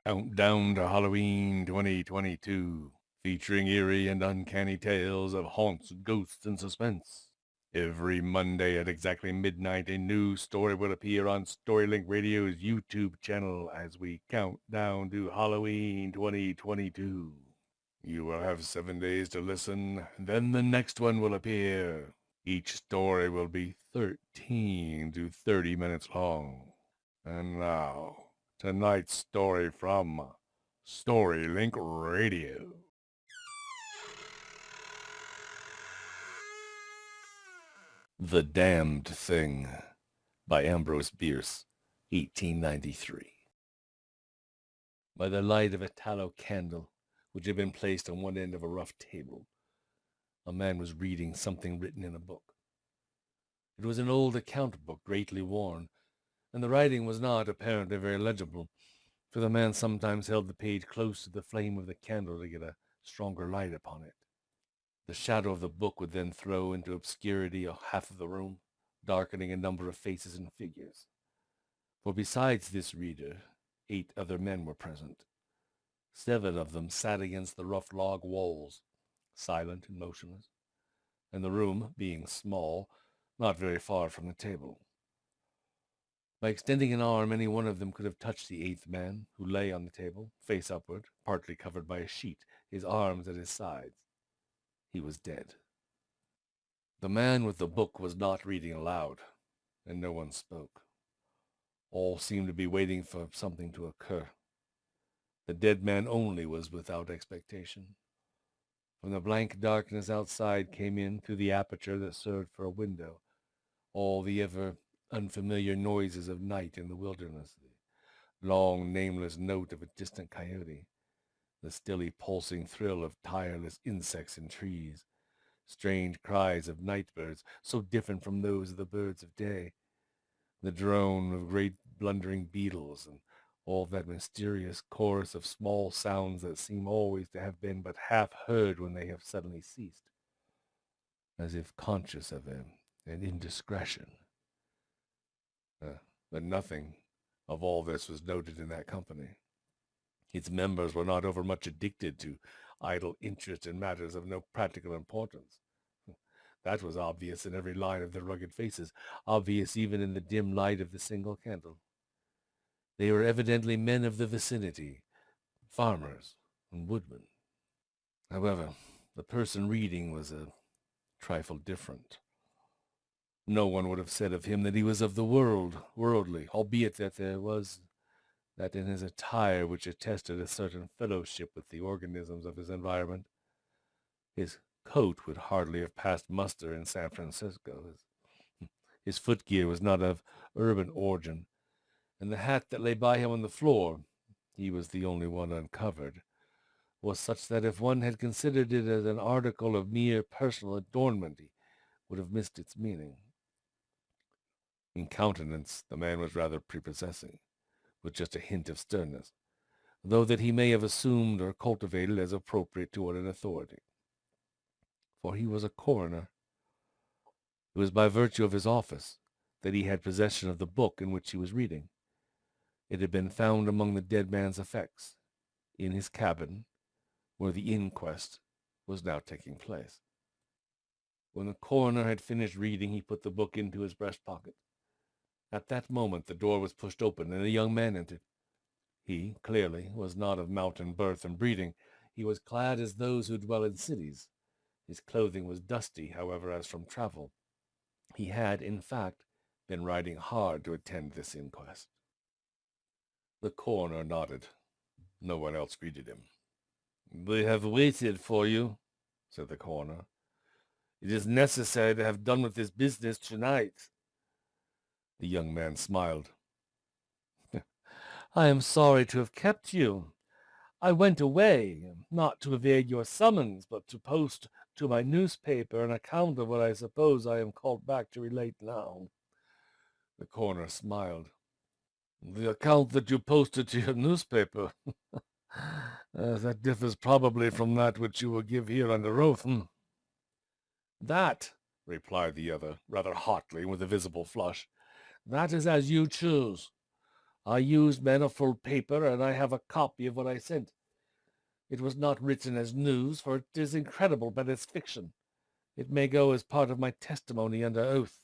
Countdown to Halloween 2022, featuring eerie and uncanny tales of haunts, ghosts, and suspense. Every Monday at exactly midnight, a new story will appear on Storylink Radio's YouTube channel as we count down to Halloween 2022. You will have 7 days to listen, then the next one will appear. Each story will be 13 to 30 minutes long. And now, tonight's story from Storylink Radio. The Damned Thing by Ambrose Bierce, 1893. By the light of a tallow candle, which had been placed on one end of a rough table, a man was reading something written in a book. It was an old account book, greatly worn, and the writing was not apparently very legible, for the man sometimes held the page close to the flame of the candle to get a stronger light upon it. The shadow of the book would then throw into obscurity half of the room, darkening a number of faces and figures. For besides this reader, 8 other men were present. 7 of them sat against the rough log walls, silent and motionless, and the room, being small, not very far from the table. By extending an arm, any one of them could have touched the 8th man, who lay on the table, face upward, partly covered by a sheet, his arms at his sides. He was dead. The man with the book was not reading aloud, and no one spoke. All seemed to be waiting for something to occur. The dead man only was without expectation. From the blank darkness outside came in, through the aperture that served for a window, all the ever unfamiliar noises of night in the wilderness, the long, nameless note of a distant coyote, the stilly pulsing thrill of tireless insects in trees, strange cries of night birds, so different from those of the birds of day, the drone of great blundering beetles, and all that mysterious chorus of small sounds that seem always to have been but half heard when they have suddenly ceased, as if conscious of an indiscretion. But nothing of all this was noted in that company. Its members were not overmuch addicted to idle interest in matters of no practical importance. That was obvious in every line of their rugged faces, obvious even in the dim light of the single candle. They were evidently men of the vicinity, farmers and woodmen. However, the person reading was a trifle different. No one would have said of him that he was of the world, worldly, albeit that there was that in his attire which attested a certain fellowship with the organisms of his environment. His coat would hardly have passed muster in San Francisco. His footgear was not of urban origin, and the hat that lay by him on the floor, he was the only one uncovered, was such that if one had considered it as an article of mere personal adornment, he would have missed its meaning. In countenance, the man was rather prepossessing, with just a hint of sternness, though that he may have assumed or cultivated as appropriate to one in authority. For he was a coroner. It was by virtue of his office that he had possession of the book in which he was reading. It had been found among the dead man's effects, in his cabin, where the inquest was now taking place. When the coroner had finished reading, he put the book into his breast pocket. At that moment the door was pushed open, and a young man entered. He, clearly, was not of mountain birth and breeding. He was clad as those who dwell in cities. His clothing was dusty, however, as from travel. He had, in fact, been riding hard to attend this inquest. The coroner nodded. No one else greeted him. "We have waited for you," said the coroner. "It is necessary to have done with this business tonight." The young man smiled. "I am sorry to have kept you. I went away, not to evade your summons, but to post to my newspaper an account of what I suppose I am called back to relate now." The coroner smiled. "The account that you posted to your newspaper? That differs probably from that which you will give here under oath." "That," replied the other, rather hotly, with a visible flush, "that is as you choose. I used manifold paper, and I have a copy of what I sent. It was not written as news, for it is incredible, but it's fiction. It may go as part of my testimony under oath.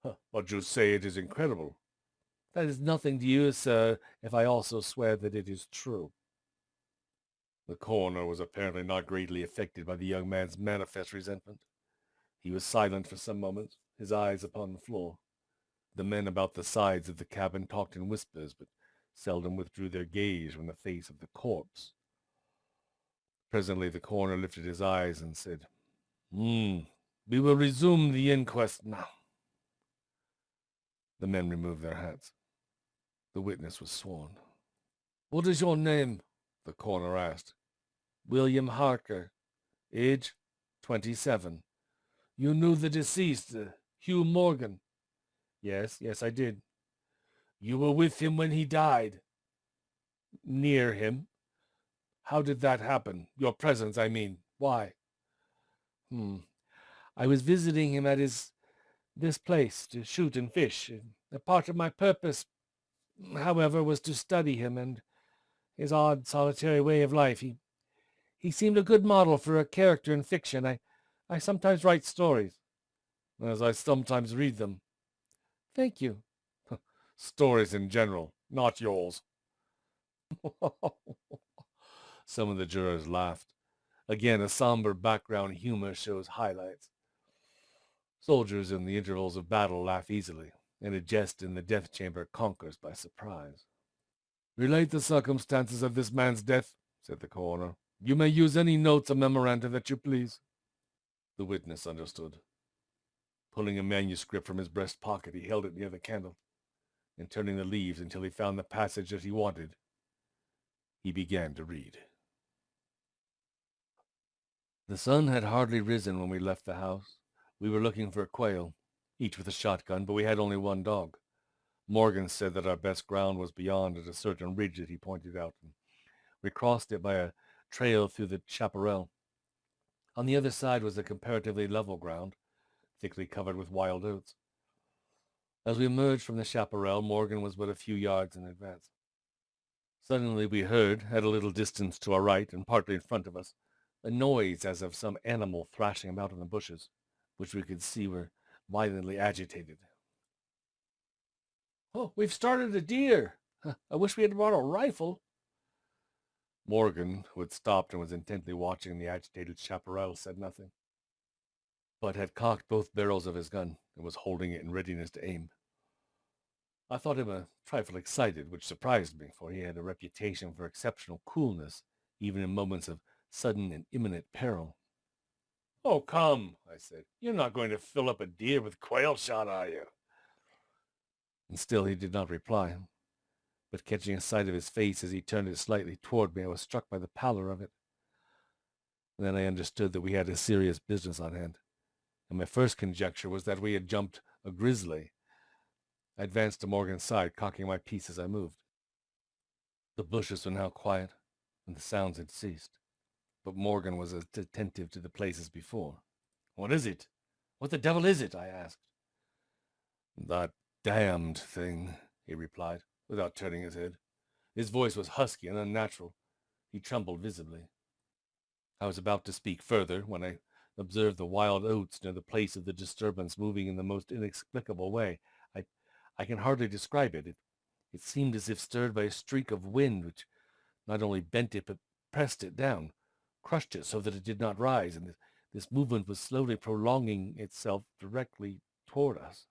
Huh, but you say it is incredible. That is nothing to you, sir, if I also swear that it is true. The coroner was apparently not greatly affected by the young man's manifest resentment. He was silent for some moments, his eyes upon the floor. The men about the sides of the cabin talked in whispers, but seldom withdrew their gaze from the face of the corpse. Presently the coroner lifted his eyes and said, We will resume the inquest now. The men removed their hats. The witness was sworn. What is your name? The coroner asked. William Harker. Age 27. You knew the deceased, Hugh Morgan? Yes, I did. You were with him when he died? Near him. How did that happen? Your presence, I mean. Why? I was visiting him at this place to shoot and fish. A part of my purpose, however, was to study him and his odd, solitary way of life. He seemed a good model for a character in fiction. I sometimes write stories, as I sometimes read them. Thank you. Stories in general, not yours. Some of the jurors laughed. Again, a somber background humor shows highlights. Soldiers in the intervals of battle laugh easily, and a jest in the death chamber conquers by surprise. Relate the circumstances of this man's death, said the coroner. You may use any notes or memoranda that you please. The witness understood. Pulling a manuscript from his breast pocket, he held it near the candle, and turning the leaves until he found the passage that he wanted, he began to read. The sun had hardly risen when we left the house. We were looking for a quail, each with a shotgun, but we had only one dog. Morgan said that our best ground was beyond at a certain ridge that he pointed out, and we crossed it by a trail through the chaparral. On the other side was a comparatively level ground, thickly covered with wild oats. As we emerged from the chaparral, Morgan was but a few yards in advance. Suddenly we heard, at a little distance to our right and partly in front of us, a noise as of some animal thrashing about in the bushes, which we could see were violently agitated. Oh, we've started a deer. I wish we had brought a rifle. Morgan, who had stopped and was intently watching the agitated chaparral, said nothing, but had cocked both barrels of his gun and was holding it in readiness to aim. I thought him a trifle excited, which surprised me, for he had a reputation for exceptional coolness, even in moments of sudden and imminent peril. Oh, come, I said. You're not going to fill up a deer with quail shot, are you? And still he did not reply. But catching a sight of his face as he turned it slightly toward me, I was struck by the pallor of it. And then I understood that we had a serious business on hand, and my first conjecture was that we had jumped a grizzly. I advanced to Morgan's side, cocking my piece as I moved. The bushes were now quiet, and the sounds had ceased, but Morgan was as attentive to the place as before. What is it? What the devil is it? I asked. That damned thing, he replied, without turning his head. His voice was husky and unnatural. He trembled visibly. I was about to speak further when I observed the wild oats near the place of the disturbance moving in the most inexplicable way. I can hardly describe it. It seemed as if stirred by a streak of wind, which not only bent it, but pressed it down, crushed it so that it did not rise, and this movement was slowly prolonging itself directly toward us.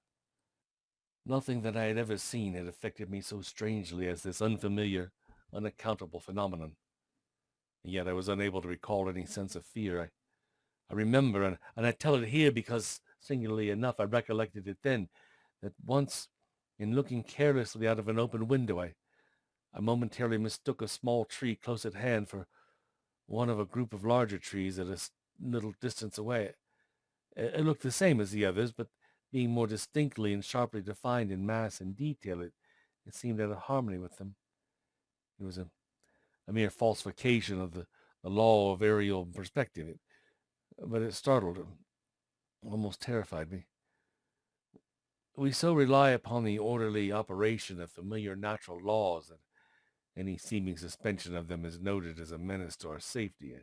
Nothing that I had ever seen had affected me so strangely as this unfamiliar, unaccountable phenomenon. And yet I was unable to recall any sense of fear. I remember, and I tell it here because, singularly enough, I recollected it then, that once, in looking carelessly out of an open window, I momentarily mistook a small tree close at hand for one of a group of larger trees at a little distance away. It looked the same as the others, but being more distinctly and sharply defined in mass and detail, it seemed out of harmony with them. It was a mere falsification of the law of aerial perspective, but it startled, almost terrified me. We so rely upon the orderly operation of familiar natural laws that any seeming suspension of them is noted as a menace to our safety,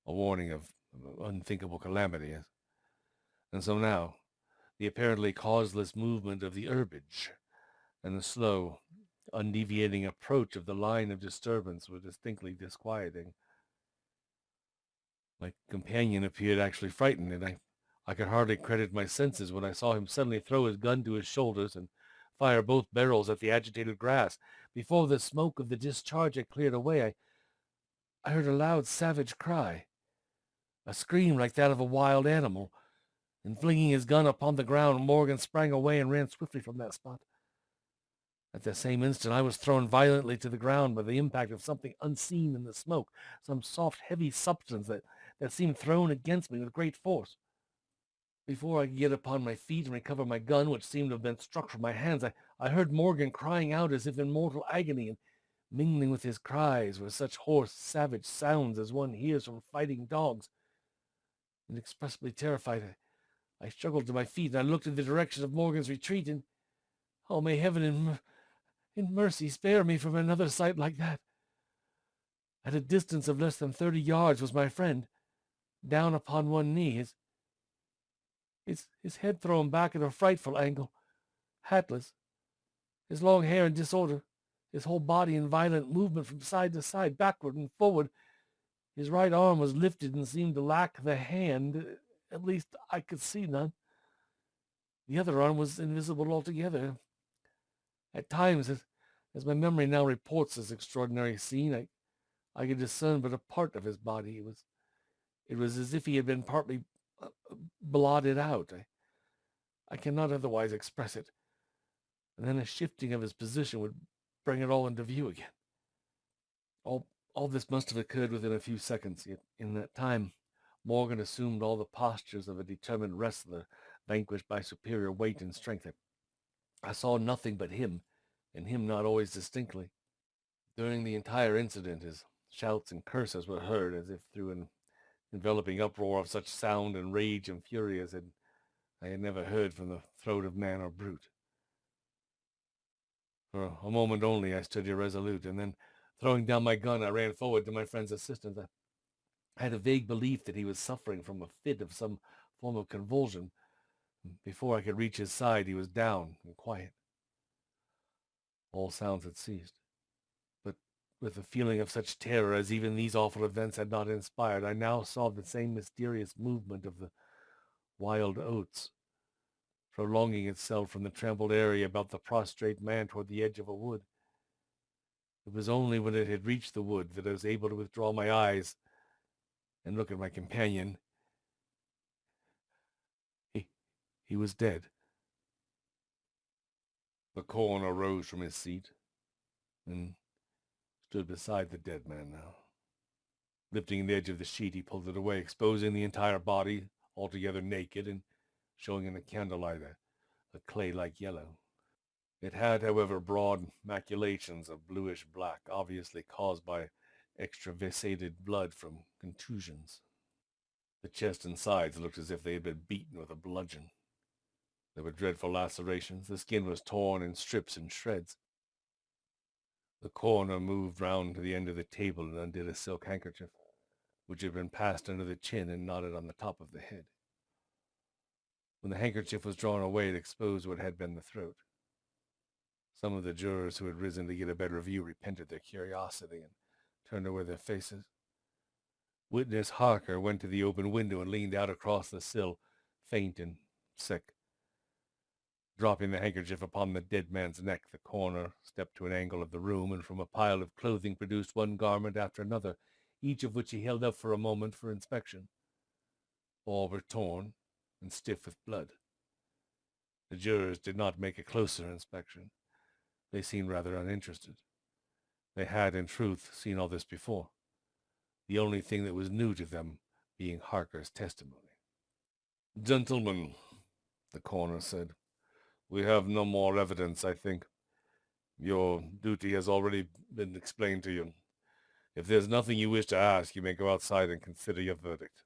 a warning of unthinkable calamity. And so now, the apparently causeless movement of the herbage and the slow, undeviating approach of the line of disturbance were distinctly disquieting. My companion appeared actually frightened, and I could hardly credit my senses when I saw him suddenly throw his gun to his shoulders and fire both barrels at the agitated grass. Before the smoke of the discharge had cleared away, I heard a loud, savage cry, a scream like that of a wild animal, and flinging his gun upon the ground, Morgan sprang away and ran swiftly from that spot. At the same instant, I was thrown violently to the ground by the impact of something unseen in the smoke, some soft, heavy substance that seemed thrown against me with great force. Before I could get upon my feet and recover my gun, which seemed to have been struck from my hands, I heard Morgan crying out as if in mortal agony, and mingling with his cries were such hoarse, savage sounds as one hears from fighting dogs. Inexpressibly terrified, I struggled to my feet, and I looked in the direction of Morgan's retreat, and, oh, may heaven in mercy spare me from another sight like that. At a distance of less than 30 yards was my friend, down upon one knee, his head thrown back at a frightful angle, hatless, his long hair in disorder, his whole body in violent movement from side to side, backward and forward. His right arm was lifted and seemed to lack the hand. At least I could see none. The other arm was invisible altogether. At times, as my memory now reports this extraordinary scene, I could discern but a part of his body. It was as if he had been partly blotted out. I cannot otherwise express it. And then a shifting of his position would bring it all into view again. All this must have occurred within a few seconds, yet in that time Morgan assumed all the postures of a determined wrestler vanquished by superior weight and strength. I saw nothing but him, and him not always distinctly. During the entire incident, his shouts and curses were heard as if through an enveloping uproar of such sound and rage and fury as I had never heard from the throat of man or brute. For a moment only I stood irresolute, and then, throwing down my gun, I ran forward to my friend's assistance. I had a vague belief that he was suffering from a fit of some form of convulsion. Before I could reach his side, he was down and quiet. All sounds had ceased. But with a feeling of such terror as even these awful events had not inspired, I now saw the same mysterious movement of the wild oats, prolonging itself from the trampled area about the prostrate man toward the edge of a wood. It was only when it had reached the wood that I was able to withdraw my eyes and look at my companion. He was dead. The coroner rose from his seat and stood beside the dead man now. Lifting the edge of the sheet, he pulled it away, exposing the entire body, altogether naked, and showing in the candlelight a clay-like yellow. It had, however, broad maculations of bluish black, obviously caused by extravasated blood from contusions. The chest and sides looked as if they had been beaten with a bludgeon. There were dreadful lacerations. The skin was torn in strips and shreds. The coroner moved round to the end of the table and undid a silk handkerchief, which had been passed under the chin and knotted on the top of the head. When the handkerchief was drawn away, it exposed what had been the throat. Some of the jurors who had risen to get a better view repented their curiosity and turned away their faces. Witness Harker went to the open window and leaned out across the sill, faint and sick. Dropping the handkerchief upon the dead man's neck, the coroner stepped to an angle of the room and from a pile of clothing produced one garment after another, each of which he held up for a moment for inspection. All were torn and stiff with blood. The jurors did not make a closer inspection. They seemed rather uninterested. They had, in truth, seen all this before, the only thing that was new to them being Harker's testimony. "Gentlemen," the coroner said, "we have no more evidence, I think. Your duty has already been explained to you. If there's nothing you wish to ask, you may go outside and consider your verdict."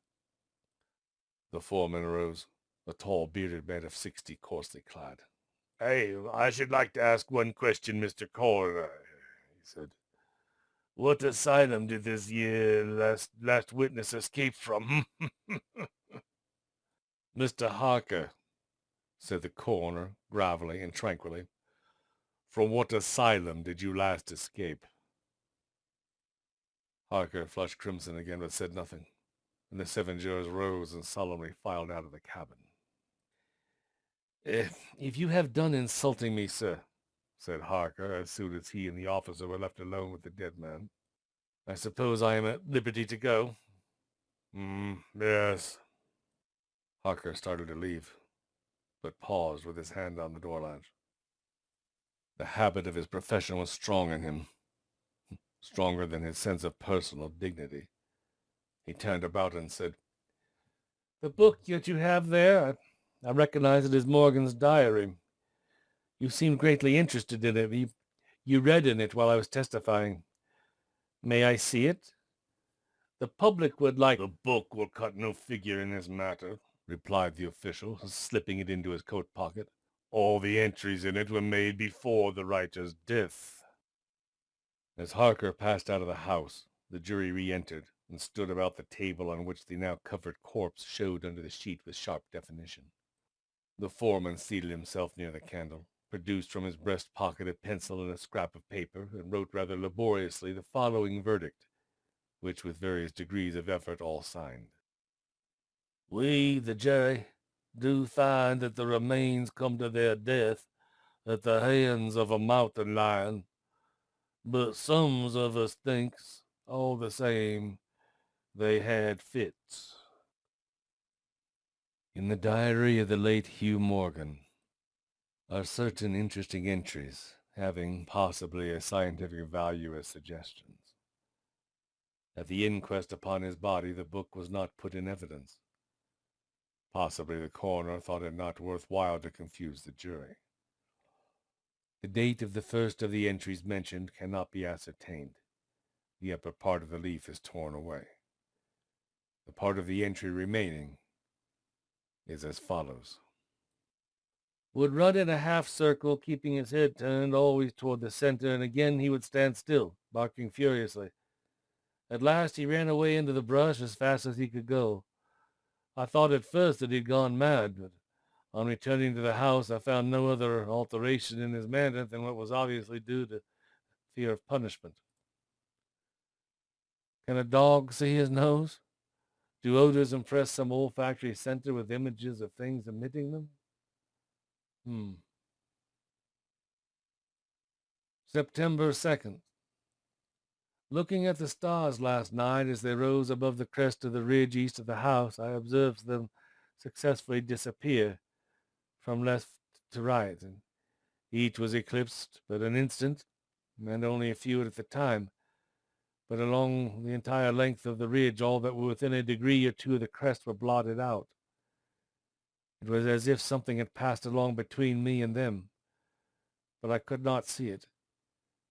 The foreman arose. a tall, bearded man of 60, coarsely clad. "Hey, I should like to ask one question, Mr. Coroner," he said. "What asylum did this last witness escape from?" "Mr. Harker," said the coroner, gravely and tranquilly, "from what asylum did you last escape?" Harker flushed crimson again, but said nothing, and the 7 jurors rose and solemnly filed out of the cabin. If you have done insulting me, sir," said Harker, as soon as he and the officer were left alone with the dead man, "I suppose I am at liberty to go." Yes." Harker started to leave, but paused with his hand on the door latch. The habit of his profession was strong in him, stronger than his sense of personal dignity. He turned about and said, "The book that you have there, I recognize it as Morgan's diary. You seemed greatly interested in it. You read in it while I was testifying. May I see it? The public would like—" "The book will cut no figure in this matter," replied the official, slipping it into his coat pocket. "All the entries in it were made before the writer's death." As Harker passed out of the house, the jury re-entered and stood about the table on which the now covered corpse showed under the sheet with sharp definition. The foreman seated himself near the candle, produced from his breast pocket a pencil and a scrap of paper, and wrote rather laboriously the following verdict, which with various degrees of effort all signed. "We, the jury, do find that the remains come to their death at the hands of a mountain lion, but some of us thinks, all the same, they had fits." In the diary of the late Hugh Morgan are certain interesting entries having possibly a scientific value as suggestions. At the inquest upon his body, the book was not put in evidence. Possibly the coroner thought it not worthwhile to confuse the jury. The date of the first of the entries mentioned cannot be ascertained. The upper part of the leaf is torn away. The part of the entry remaining is as follows. "Would run in a half circle, keeping his head turned always toward the center, and again he would stand still, barking furiously. At last he ran away into the brush as fast as he could go. I thought at first that he'd gone mad, but on returning to the house I found no other alteration in his manner than what was obviously due to fear of punishment." Can a dog see his nose? Do odors impress some olfactory center with images of things emitting them? September 2nd. Looking at the stars last night as they rose above the crest of the ridge east of the house, I observed them successfully disappear from left to right, and each was eclipsed but an instant, and only a few at the time. But along the entire length of the ridge, all that were within a degree or two of the crest were blotted out. It was as if something had passed along between me and them, but I could not see it,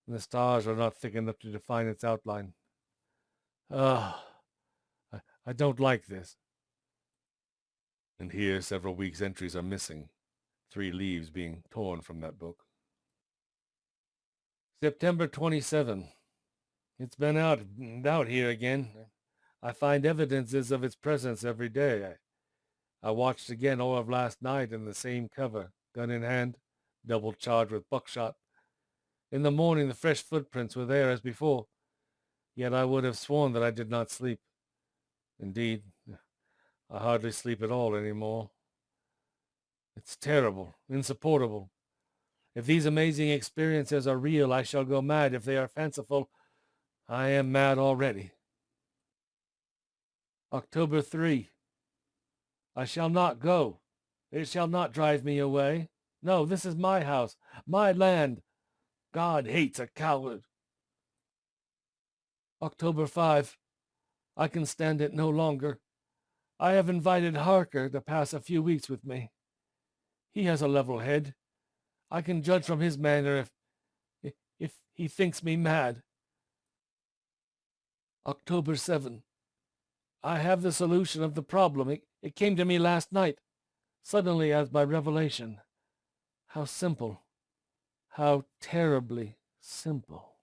and the stars were not thick enough to define its outline. I don't like this. And here several weeks' entries are missing, 3 leaves being torn from that book. September 27. It's been out here again. I find evidences of its presence every day. I watched again all of last night in the same cover, gun in hand, double charged with buckshot. In the morning the fresh footprints were there as before, yet I would have sworn that I did not sleep. Indeed, I hardly sleep at all anymore. It's terrible, insupportable. If these amazing experiences are real, I shall go mad. If they are fanciful, I am mad already. October 3. I shall not go. It shall not drive me away. No, this is my house, my land. God hates a coward. October 5. I can stand it no longer. I have invited Harker to pass a few weeks with me. He has a level head. I can judge from his manner if he thinks me mad. October 7. I have the solution of the problem. It came to me last night. suddenly as by revelation. How simple, how terribly simple.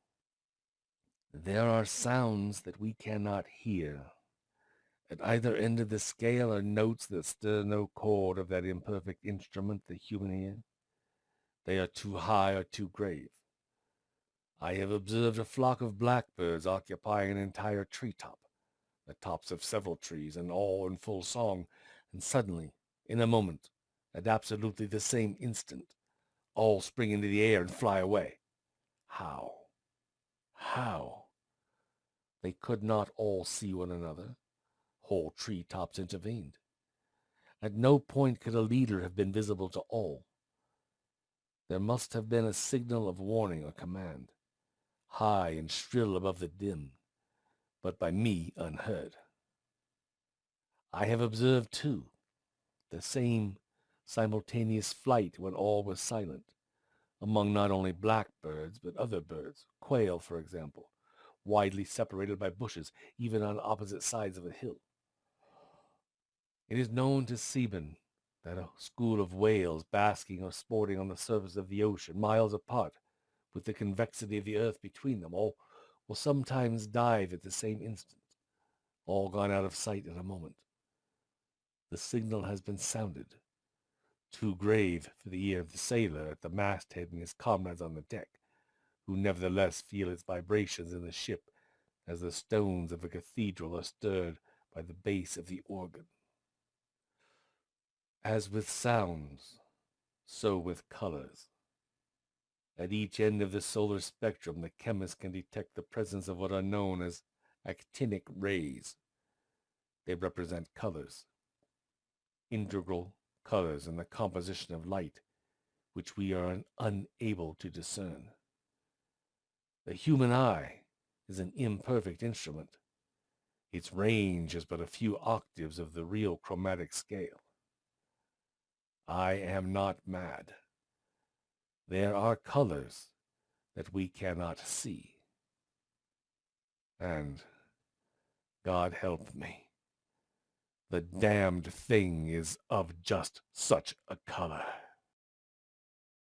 There are sounds that we cannot hear. At either end of the scale are notes that stir no chord of that imperfect instrument, the human ear. They are too high or too grave. I have observed a flock of blackbirds occupying an entire treetop, the tops of several trees, and all in full song, and suddenly, in a moment, at absolutely the same instant, all spring into the air and fly away. How? How? They could not all see one another. Whole tree tops intervened. At no point could a leader have been visible to all. There must have been a signal of warning or command, high and shrill above the din, but by me unheard. I have observed, too, the same simultaneous flight when all was silent, among not only blackbirds, but other birds, quail, for example, widely separated by bushes, even on opposite sides of a hill. It is known to seamen that a school of whales basking or sporting on the surface of the ocean, miles apart, with the convexity of the earth between them, all will sometimes dive at the same instant, all gone out of sight in a moment. The signal has been sounded, too grave for the ear of the sailor at the masthead and his comrades on the deck, who nevertheless feel its vibrations in the ship as the stones of a cathedral are stirred by the bass of the organ. As with sounds, so with colors. At each end of the solar spectrum, the chemist can detect the presence of what are known as actinic rays. They represent colors, integral colors in the composition of light, which we are unable to discern. The human eye is an imperfect instrument. Its range is but a few octaves of the real chromatic scale. I am not mad. There are colors that we cannot see. And, God help me, the damned thing is of just such a color.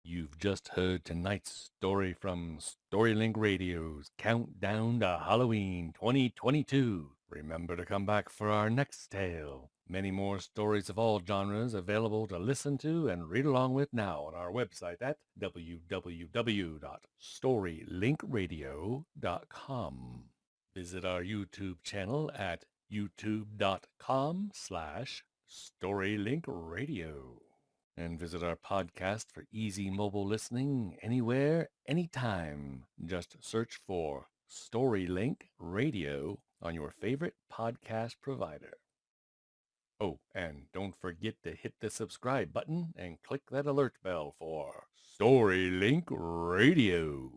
You've just heard tonight's story from Storylink Radio's Countdown to Halloween 2022. Remember to come back for our next tale. Many more stories of all genres available to listen to and read along with now on our website at www.storylinkradio.com. Visit our YouTube channel at youtube.com/storylinkradio. And visit our podcast for easy mobile listening anywhere, anytime. Just search for Storylink Radio on your favorite podcast provider. Oh, and don't forget to hit the subscribe button and click that alert bell for Storylink Radio.